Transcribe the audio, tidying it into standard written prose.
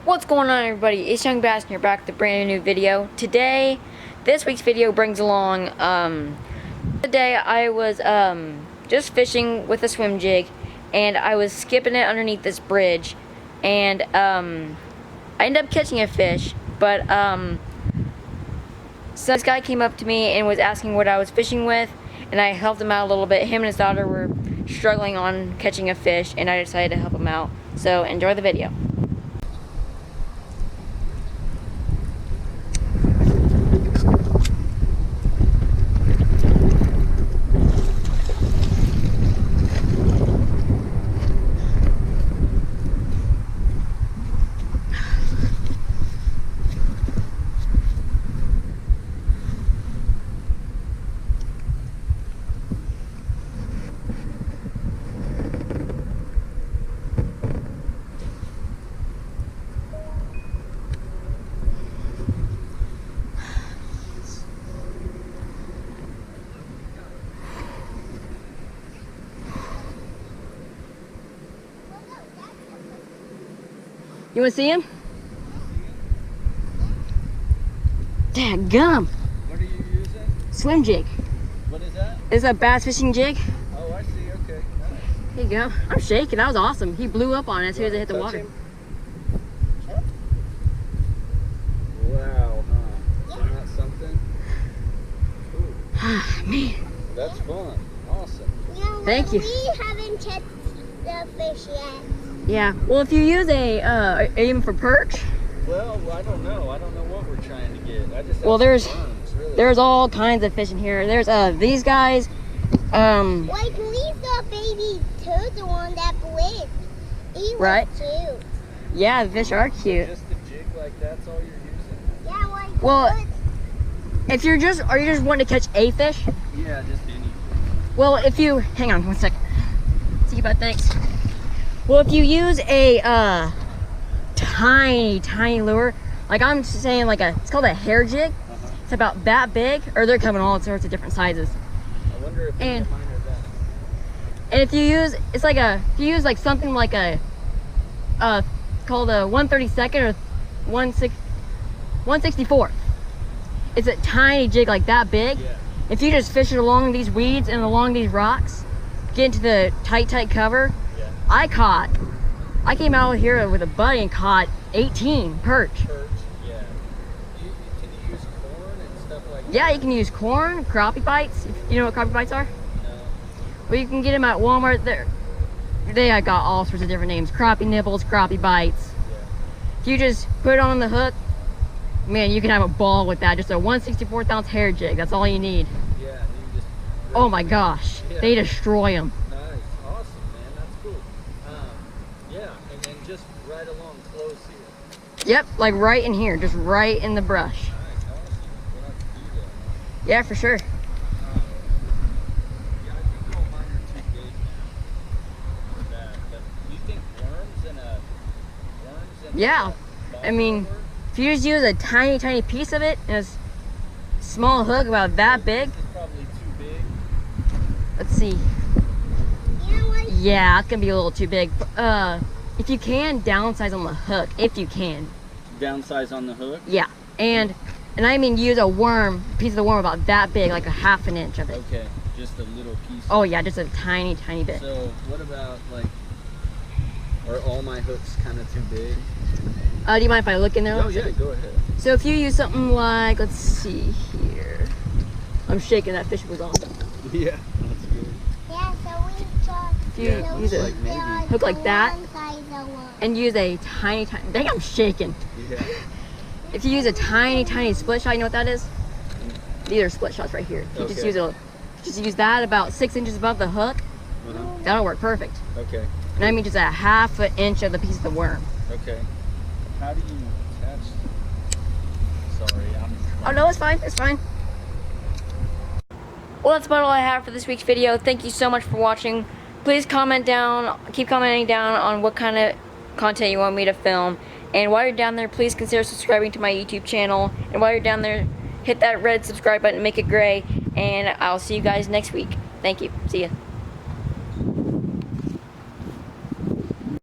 What's going on, everybody? It's Young Bass and you're back with a brand new video. This week's video brings along, today I was, just fishing with a swim jig, and I was skipping it underneath this bridge, and, I ended up catching a fish, but, so this guy came up to me and was asking what I was fishing with, and I helped him out a little bit. Him and his daughter were struggling on catching a fish, and I decided to help him out. So, enjoy the video. You want to see him? Dadgum. What are you using? Swim jig. What is that? It's a bass fishing jig. Oh, I see. Okay. Nice. Here you go. I'm shaking. That was awesome. He blew up on it as soon as it hit the water. Wow, huh? Isn't that something? Ah, man. That's fun. Awesome. Thank you. We haven't checked the fish yet. Yeah. Well, if you use a aim for perch. Well, I don't know. I don't know what we're trying to get. I just Well, have some worms, really. there's all kinds of fish in here. There's these guys. Like we saw baby turtle on that bridge. He was Right. cute. Yeah, the fish are cute. Just a jig like that's all you're using? Yeah, like Well, what? if you're just, are you just wanting to catch a fish? Yeah, just anything. Well, if you, hang on 1 second. See about thanks. Well, if you use a tiny lure, like I'm saying, like it's called a hair jig. It's about that big, or they're coming all sorts of different sizes. I wonder if And- mine are that. And if you use, it's like if you use like something like a, called a 1/32 or 1/64. It's a tiny jig like that big. Yeah. If you just fish it along these weeds and along these rocks, get into the tight cover. Yeah. I came out here with a buddy and caught 18 perch. Perch. Yeah. Can you use corn and stuff like that? Yeah, you can use corn, crappie bites. You know what crappie bites are? No. Well, you can get them at Walmart. They got all sorts of different names. Crappie nibbles, crappie bites. Yeah. If you just put it on the hook, man, you can have a ball with that. Just a 1/64 ounce hair jig. That's all you need. Yeah. And you just Oh my gosh, Yeah. they destroy them. Nice, awesome, man. That's cool. Yeah, and then just right along close here. Yep, like right in here, just right in the brush. Nice, awesome. We'll have to do that. Yeah, for sure. Yeah, I think all mine are too big now for that. But do you think worms and Yeah, I mean, if you just use a tiny piece of it and a small hook about that big, This is probably too big. let's see. You know what? Yeah, it's gonna be a little too big. If you can, downsize on the hook, if you can. Downsize on the hook. Yeah, and I mean use a piece of the worm about that big, like a 1/2 inch of it. Okay, just a little piece. Oh yeah, just a tiny bit. So what about like, are all my hooks kind of too big? Do you mind if I look in there? Oh yeah, go ahead. So if you use something like, let's see here. I'm shaking, that fish was awesome. Yeah, that's good. Yeah, so we saw If you Yeah, use a like maybe- hook like that one. and use a tiny, dang, I'm shaking. Yeah. If you use a tiny split shot, you know what that is? These are split shots right here. You just Okay. use that about 6 inches above the hook. Uh-huh. That'll work perfect. Okay. And I mean just a 1/2 inch of the piece of the worm. Okay. How do you attach? Sorry, Oh no, it's fine, it's fine. Well, that's about all I have for this week's video. Thank you so much for watching. Please comment down, keep commenting down on what kind of content you want me to film. And while you're down there, please consider subscribing to my YouTube channel. And while you're down there, hit that red subscribe button, make it gray. And I'll see you guys next week. Thank you. See ya.